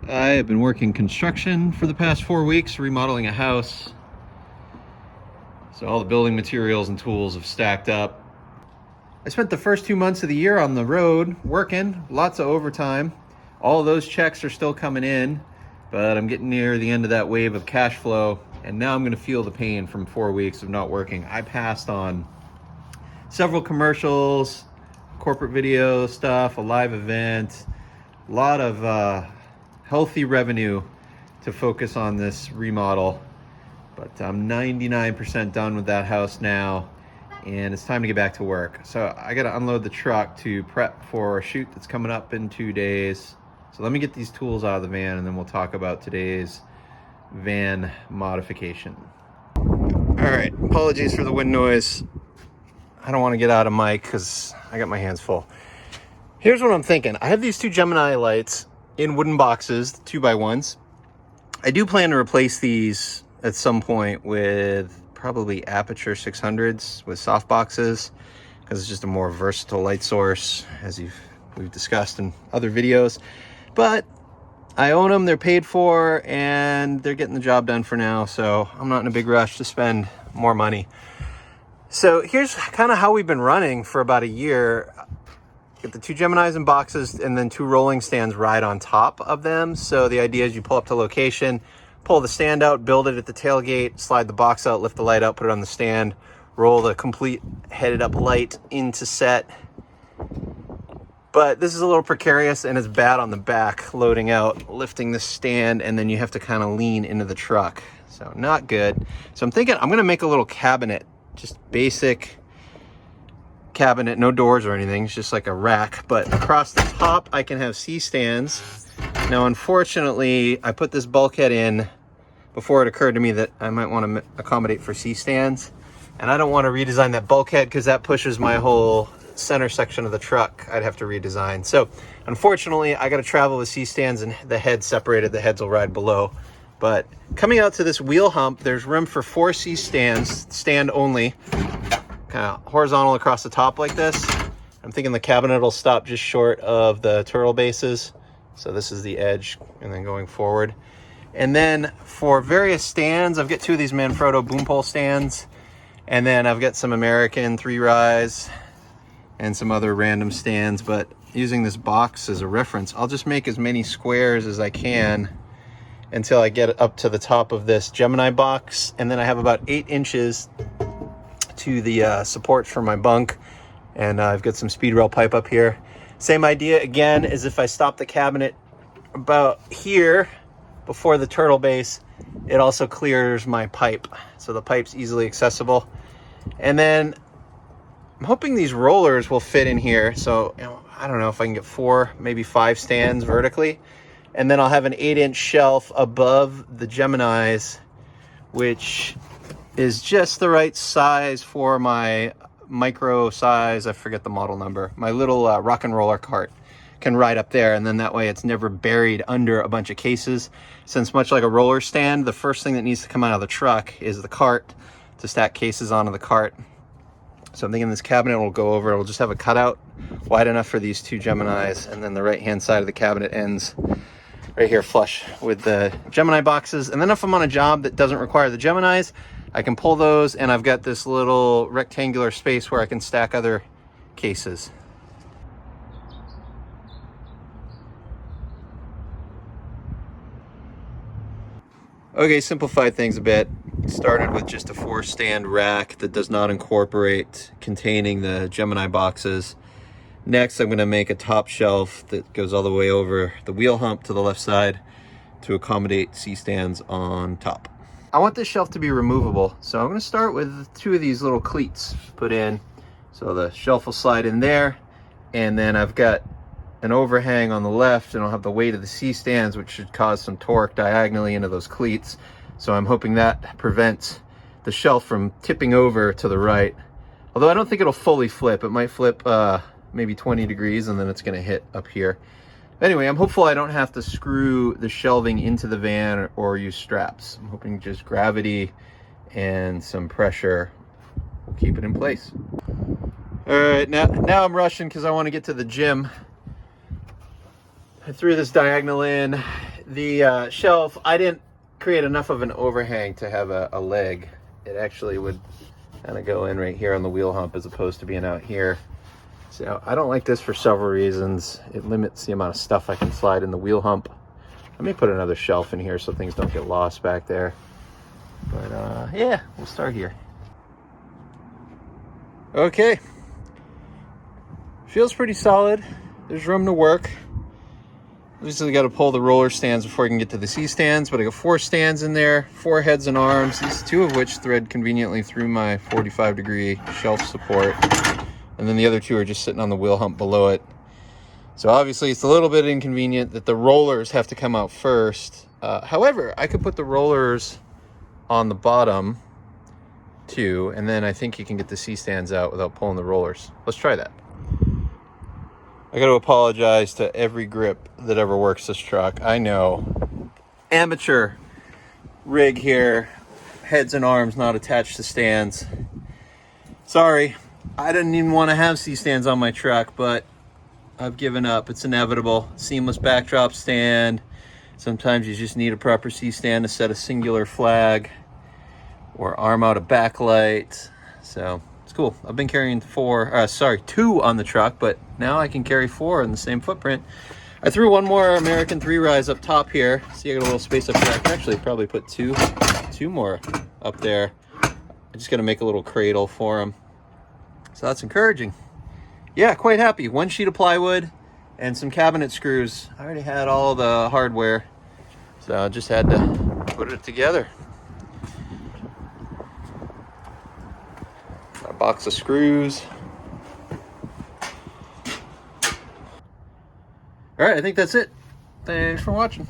I have been working construction for the past 4 weeks, remodeling a house. So all the building materials and tools have stacked up. I spent the first 2 months of the year on the road working, lots of overtime. All of those checks are still coming in, but I'm getting near the end of that wave of cash flow, and now I'm gonna feel the pain from 4 weeks of not working. I passed on several commercials, corporate video stuff, a live event, a lot of healthy revenue to focus on this remodel. But I'm 99% done with that house now, and it's time to get back to work. So I gotta unload the truck to prep for a shoot that's coming up in 2 days. So let me get these tools out of the van, and then we'll talk about today's van modification. All right, apologies for the wind noise. I don't want to get out of mic because I got my hands full. Here's what I'm thinking. I have these two Gemini lights in wooden boxes, 2x1s. I do plan to replace these at some point with probably Aperture 600s with soft boxes, because it's just a more versatile light source, as we've discussed in other videos. But I own them, they're paid for, and they're getting the job done for now, so I'm not in a big rush to spend more money. So here's kind of how we've been running for about a year. Get the two Geminis in boxes and then two rolling stands right on top of them. So the idea is you pull up to location, pull the stand out, build it at the tailgate, slide the box out, lift the light out, put it on the stand, roll the complete headed up light into set. But this is a little precarious and it's bad on the back, loading out, lifting the stand, and then you have to kind of lean into the truck. So not good. So I'm thinking I'm gonna make a little cabinet, just basic cabinet, no doors or anything. It's just like a rack, but across the top I can have C-stands. Now unfortunately I put this bulkhead in before it occurred to me that I might want to accommodate for C-stands, and I don't want to redesign that bulkhead because that pushes my whole center section of the truck. I'd have to redesign. So unfortunately I got to travel with C-stands and the heads separated. The heads will ride below, but coming out to this wheel hump there's room for 4 C-stands, stand only, kind of horizontal across the top like this. I'm thinking the cabinet will stop just short of the turtle bases. So this is the edge, and then going forward. And then for various stands, I've got 2 of these Manfrotto boom pole stands. And then I've got some American 3-rise and some other random stands. But using this box as a reference, I'll just make as many squares as I can until I get up to the top of this Gemini box. And then I have about 8 inches to the supports for my bunk, and I've got some speed rail pipe up here. Same idea again, as if I stop the cabinet about here before the turtle base, it also clears my pipe, so the pipe's easily accessible. And then I'm hoping these rollers will fit in here, so I don't know if I can get 4, maybe 5 stands vertically, and then I'll have an 8-inch shelf above the Geminis, which is just the right size for my micro size, I forget the model number, my little rock and roller cart can ride up there, and then that way it's never buried under a bunch of cases. Since much like a roller stand, the first thing that needs to come out of the truck is the cart to stack cases onto the cart. So I'm thinking this cabinet will go over, it'll just have a cutout wide enough for these 2 Geminis, and then the right hand side of the cabinet ends right here flush with the Gemini boxes. And then if I'm on a job that doesn't require the Geminis, I can pull those, and I've got this little rectangular space where I can stack other cases. Okay, simplified things a bit. Started with just a 4-stand rack that does not incorporate containing the Gemini boxes. Next, I'm going to make a top shelf that goes all the way over the wheel hump to the left side to accommodate C-stands on top. I want this shelf to be removable, so I'm going to start with 2 of these little cleats put in. So the shelf will slide in there, and then I've got an overhang on the left, and I'll have the weight of the C-stands, which should cause some torque diagonally into those cleats. So I'm hoping that prevents the shelf from tipping over to the right. Although I don't think it'll fully flip. It might flip maybe 20 degrees, and then it's going to hit up here. Anyway, I'm hopeful I don't have to screw the shelving into the van or use straps. I'm hoping just gravity and some pressure will keep it in place. All right, now I'm rushing because I want to get to the gym. I threw this diagonal in The shelf, I didn't create enough of an overhang to have a leg. It actually would kind of go in right here on the wheel hump as opposed to being out here. So I don't like this for several reasons. It limits the amount of stuff I can slide in the wheel hump. I may put another shelf in here so things don't get lost back there. But yeah, we'll start here. Okay. Feels pretty solid. There's room to work. Obviously, got to pull the roller stands before I can get to the C-stands, but I got 4 stands in there, 4 heads and arms, these 2 of which thread conveniently through my 45-degree shelf support. And then the other 2 are just sitting on the wheel hump below it. So obviously, it's a little bit inconvenient that the rollers have to come out first. However, I could put the rollers on the bottom too, and then I think you can get the C-stands out without pulling the rollers. Let's try that. I got to apologize to every grip that ever works this truck. I know, amateur rig here, heads and arms not attached to stands. Sorry, I didn't even want to have C-stands on my truck, but I've given up. It's inevitable. Seamless backdrop stand. Sometimes you just need a proper C-stand to set a singular flag or arm out a backlight. So it's cool. I've been carrying 2 on the truck, but now I can carry 4 in the same footprint. I threw one more American 3-rise up top here. See, I got a little space up here. I can actually probably put two more up there. I just got to make a little cradle for them. So that's encouraging. Yeah, quite happy. 1 sheet of plywood and some cabinet screws. I already had all the hardware, so I just had to put it together. Got a box of screws. All right, I think that's it. Thanks for watching.